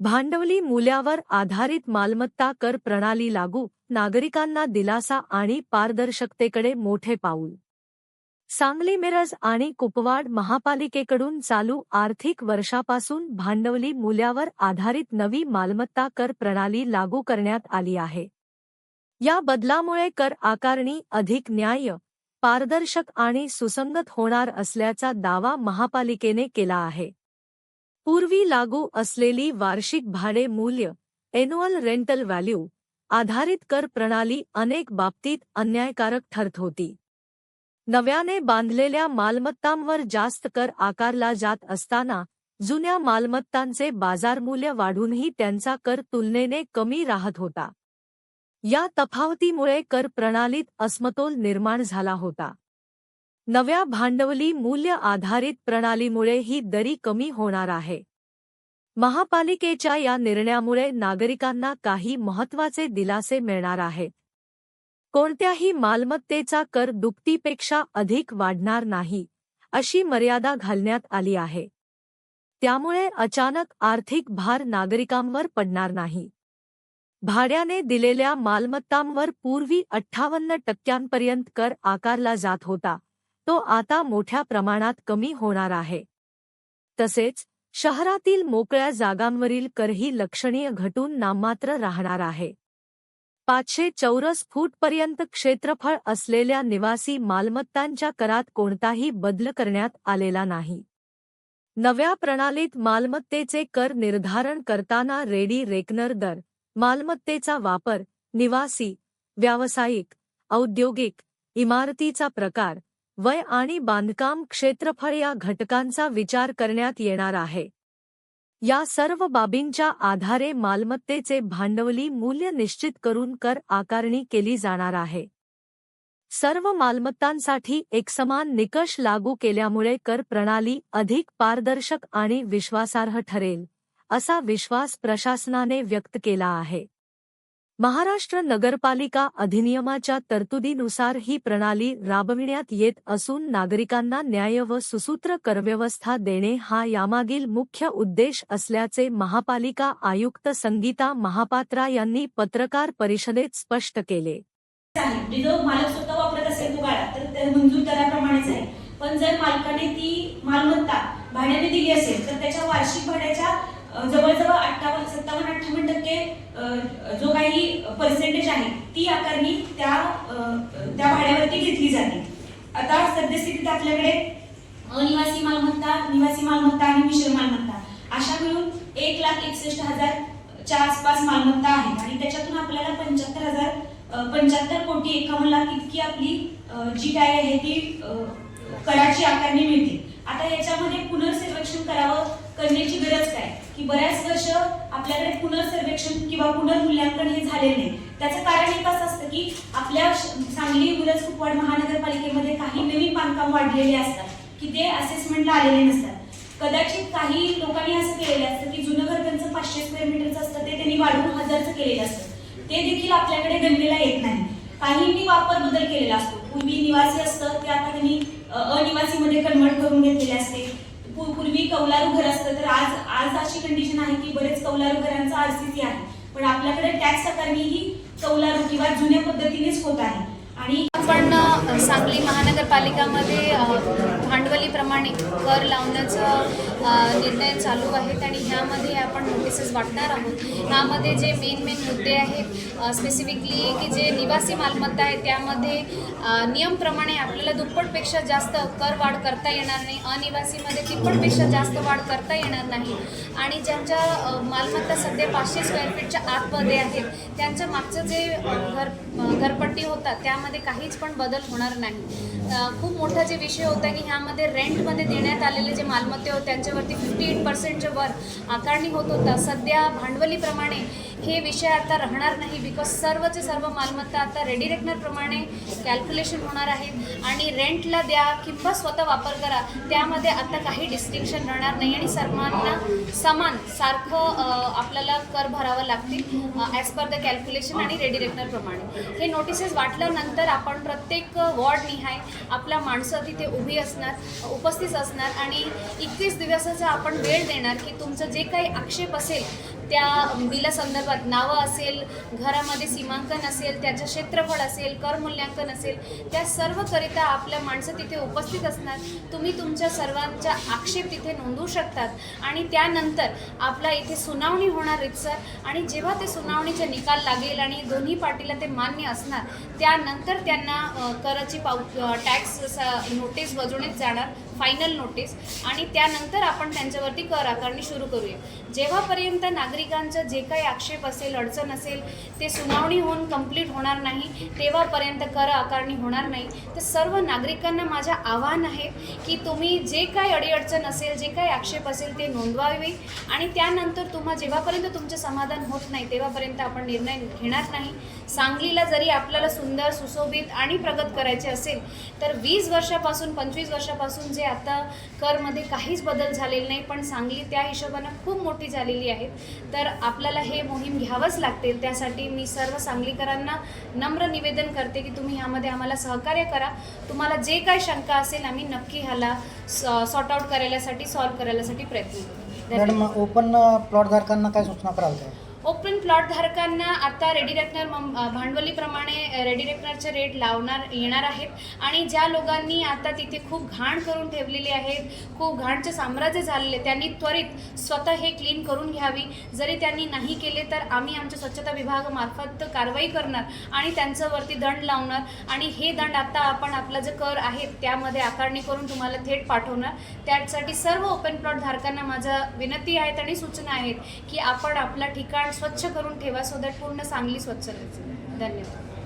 भांडवली मूल्यावर आधारित मालमत्ता कर प्रणाली लागू, नागरिकांना दिलासा आणि पारदर्शकतेकडे मोठे पाऊल। सांगली मिरज आणि कुपवाड महापालिकेकडून चालू आर्थिक वर्षापासून भांडवली मूल्यावर आधारित नवी मालमत्ता कर प्रणाली लागू करण्यात आली आहे। या बदलामुळे कर आकारणी अधिक न्याय्य, पारदर्शक आणि सुसंगत होणार असल्याचा दावा महापालिकेने केला आहे। पूर्वी लागू असलेली वार्षिक भाडे मूल्य एन्युअल रेंटल व्हॅल्यू आधारित कर प्रणाली अनेक बाबतीत अन्यायकारक ठरत होती। नव्याने बांधलेल्या मालमत्तांवर जास्त कर आकारला जात असताना जुन्या मालमत्तांचे बाजारमूल्य वाढूनही त्यांचा कर तुलनेने कमी राहत होता। या तफावतीमुळे कर प्रणालीत असमतोल निर्माण झाला होता। नव्या भांडवली मूल्य आधारित प्रणालीमुळे ही दरी कमी होणार आहे। महापालिकेच्या या निर्णयामुळे नागरिकांना काही महत्त्वाचे दिलासे मिळणार आहेत। कोणत्याही मालमत्तेचा कर दुपटीपेक्षा अधिक वाढणार नाही, अशी मर्यादा घालण्यात आली आहे। त्यामुळे अचानक आर्थिक भार नागरिकांवर पडणार नाही। भाड्याने दिलेल्या मालमत्तांवर पूर्वी 58% कर आकारला जात होता, तो आता मोठ्या प्रमाणात कमी होणार आहे। तसेच शहरातील मोकळ्या जागांवरील करही लक्षणीय घटून नाममात्र राहणार आहे। 500 चौरस फूटपर्यंत क्षेत्रफळ असलेल्या निवासी मालमत्तांच्या करात कोणताही बदल करण्यात आलेला नाही। नव्या प्रणालीत मालमत्तेचे कर निर्धारण करताना रेडी रेकनर दर, मालमत्तेचा वापर, निवासी, व्यावसायिक, औद्योगिक, इमारतीचा प्रकार, वय आणि बांधकाम क्षेत्रफळ या घटकांचा विचार करण्यात येणार आहे। या सर्व बाबींच्या आधारे मालमत्तेचे भांडवली मूल्य निश्चित करून कर आकारणी केली जाणार आहे। सर्व मालमत्तांसाठी एकसमान निकष लागू केल्यामुळे कर प्रणाली अधिक पारदर्शक आणि विश्वासार्ह ठरेल, असा विश्वास प्रशासनाने व्यक्त केला आहे। महाराष्ट्र नगरपालिका अधिनियमाच्या तरतुदीनुसार ही प्रणाली राबविण्यात येत असून नागरिकांना न्याय्य व सुसूत्र करव्यवस्था देणे हा यामागील मुख्य उद्देश असल्याचे महापालिका आयुक्त संगीता महापात्रा यांनी पत्रकार परिषदेत स्पष्ट केले। जो मालक स्वतः वापरत असेल तो गाळा तर त्या मंजूर दराप्रमाणेच आहे, पण जर मालकाने ती मालमत्ता भाड्याने दिली असेल तर त्याच्या वार्षिक भाड्याच्या जवळजवळ 57-58% जो काही पर्सेंटेज आहे ती आकारणी त्या भाड्यावरती घेतली जाते। आता सद्यस्थितीत आपल्याकडे अनिवासी मालमत्ता, निवासी मालमत्ता आणि मिश्र मालमत्ता अशा मिळून 1,61,000च्या आसपास मालमत्ता आहेत आणि त्याच्यातून आपल्याला 75 कोटी 51 लाख इतकी आपली जी काय आहे ती कराची आकारणी मिळते। आता याच्यामध्ये पुनर्सर्वेक्षण करण्याची गरज काय की बऱ्याच वर्ष आपल्याकडे पुनर्सर्वेक्षण किंवा पुनर्मूल्यांकन हे झालेले नाही। त्याचं कारण एक असं असतं की आपल्या सांगली मिरज कुपवाड महानगरपालिकेमध्ये काही नवीन बांधकाम वाढलेले असतात की ते असेसमेंटला आलेले नसतात। कदाचित काही लोकांनी असं केलेलं असतं की जुनं घर त्यांचं 500 स्क्वेअर मीटरचं असतं ते त्यांनी वाढवून 1000चं केलेलं असतं, ते देखील आपल्याकडे गणनेला येत नाही। काहींनी वापर बदल केलेला असतो, पूर्वी निवासी असतं ते आता त्यांनी अनिवासीमध्ये कन्वर्ट करून घेतलेले असते। पूर्वी कौलारू घर असतं तर आज अशी कंडिशन आहे की बरेच कौलारू घरांचा आरसीसी आहे, पण आपल्याकडे टॅक्स आकारणी ही कौलारू किंवा जुन्या पद्धतीनेच होत आहे। आणि आपण सांगली महानगरपालिकामध्ये भांडवलीप्रमाणे कर लावण्याचा निर्णय चालू आहेत आणि ह्यामध्ये आपण नोटिसेस वाटणार आहोत। ह्यामध्ये जे मेन मुद्दे आहेत स्पेसिफिकली की जे निवासी मालमत्ता आहे त्यामध्ये नियमप्रमाणे आपल्याला दुप्पटपेक्षा जास्त कर वाढ करता येणार नाही, अनिवासीमध्ये तिप्पटपेक्षा जास्त वाढ करता येणार नाही आणि ज्यांच्या मालमत्ता सध्या 500 स्क्वेअर फीटच्या आतमध्ये आहेत त्यांच्या मागचं जे घरपट्टी होता त्यामध्ये काहीच पण बदल होणार नाही। खूप मोठा जे विषय होता की ह्यामध्ये रेंटमध्ये देण्यात आलेले जे मालमत्ते होते त्यांच्यावरती 58%च्या वर आकारणी होत होता। सध्या भांडवलीप्रमाणे हे विषय आता राहणार नाही, बिकॉज सर्वचे सर्व मालमत्ता आता रेडी रेकनरप्रमाणे कॅल्क्युलेशन होणार आहेत आणि रेंटला द्या किंवा स्वतः वापर करा त्यामध्ये आता काही डिस्टिंक्शन राहणार नाही आणि सर्वांना समान सारखं आपल्याला कर भरावं लागतील ॲज पर द कॅल्क्युलेशन आणि रेडी रेकनरप्रमाणे। हे नोटिसेस वाटल्यानंतर आपण प्रत्येक वॉर्ड निहाय आपल्या माणसं तिथे उभी असणार, उपस्थित असणार आणि 21 दिवसाचा आपण वेळ देणार की तुमचं जे काही आक्षेप असेल त्या बिलासंदर्भात नावं असेल, घरामध्ये सीमांकन असेल, त्याचं क्षेत्रफळ असेल, कर मूल्यांकन असेल, त्या सर्वकरिता आपल्या माणसं तिथे उपस्थित असणार. तुम्ही तुमच्या सर्वांच्या आक्षेप तिथे नोंदवू शकतात आणि त्यानंतर आपला इथे सुनावणी होणार रीतसर आणि जेव्हा ते सुनावणीचे निकाल लागेल आणि दोन्ही पार्टीला ते मान्य असणार त्यानंतर त्यांना कराची टॅक्स नोटीस बजावण्यात जाणार, फायनल नोटीस, आणि त्यानंतर आपण त्यांच्यावरती कर आकारणी सुरू करूया. जेव्हापर्यंत नागरिकांचं जे काही आक्षेप असेल, अडचण असेल, ते सुनावणी होऊन कंप्लीट होणार नाही तेव्हापर्यंत कर आकारणी होणार नाही. तर सर्व नागरिकांना माझं आव्हान आहे की तुम्ही जे काही अडीअडचण असेल, जे काही आक्षेप असेल ते नोंदवावे आणि त्यानंतर जेव्हापर्यंत तुमचं समाधान होत नाही तेव्हापर्यंत आपण निर्णय घेणार नाही. सांगलीला जरी आपल्याला सुंदर, सुशोभित आणि प्रगत करायचे असेल तर 20 वर्षापासून 25 वर्षापासून जे आता करमध्ये काहीच बदल झालेला नाही, पण सांगली त्या हिशोबानं खूप मोठी झालेली आहे. तर आपल्याला हे मोहीम घ्यावंच लागतील. त्यासाठी मी सर्व सांगलीकरांना नम्र निवेदन करते की तुम्ही ह्यामध्ये आम्हाला सहकार्य करा. तुम्हाला जे काही शंका असेल आम्ही नक्की ह्याला सॉर्ट आउट करायसाठी, सॉल्व्ह करायसाठी प्रयत्न करू. मॅडम, ओपन प्लॉटधारकांना काय सूचना कराल काय? ओपन प्लॉट धारकांना आता रेडी रेकनर भांडवलीप्रमाणे रेडी रेकनरचे रेट येणार आहेत आणि ज्या लोकांनी आता तिथे खूप घाण करून ठेवलेले आहेत, खूप घाणचे साम्राज्य झालेले, त्यांनी त्वरित स्वतः हे क्लीन करून घ्यावी. जरी त्यांनी नाही केले तर आम्ही आमच्या स्वच्छता विभागामार्फत कारवाई करणार आणि त्यांच्यावरती दंड लावणार आणि हे दंड आता आपण आपला जे कर आहे त्यामध्ये आकारणी करून तुम्हाला थेट पाठवणार. त्यासाठी सर्व ओपन प्लॉट धारकांना माझा विनंती आहेत आणि सूचना आहेत की आपण आपला ठिकाण स्वच्छ करून ठेवा, सो दॅट पूर्ण सांगली स्वच्छ राहील. धन्यवाद.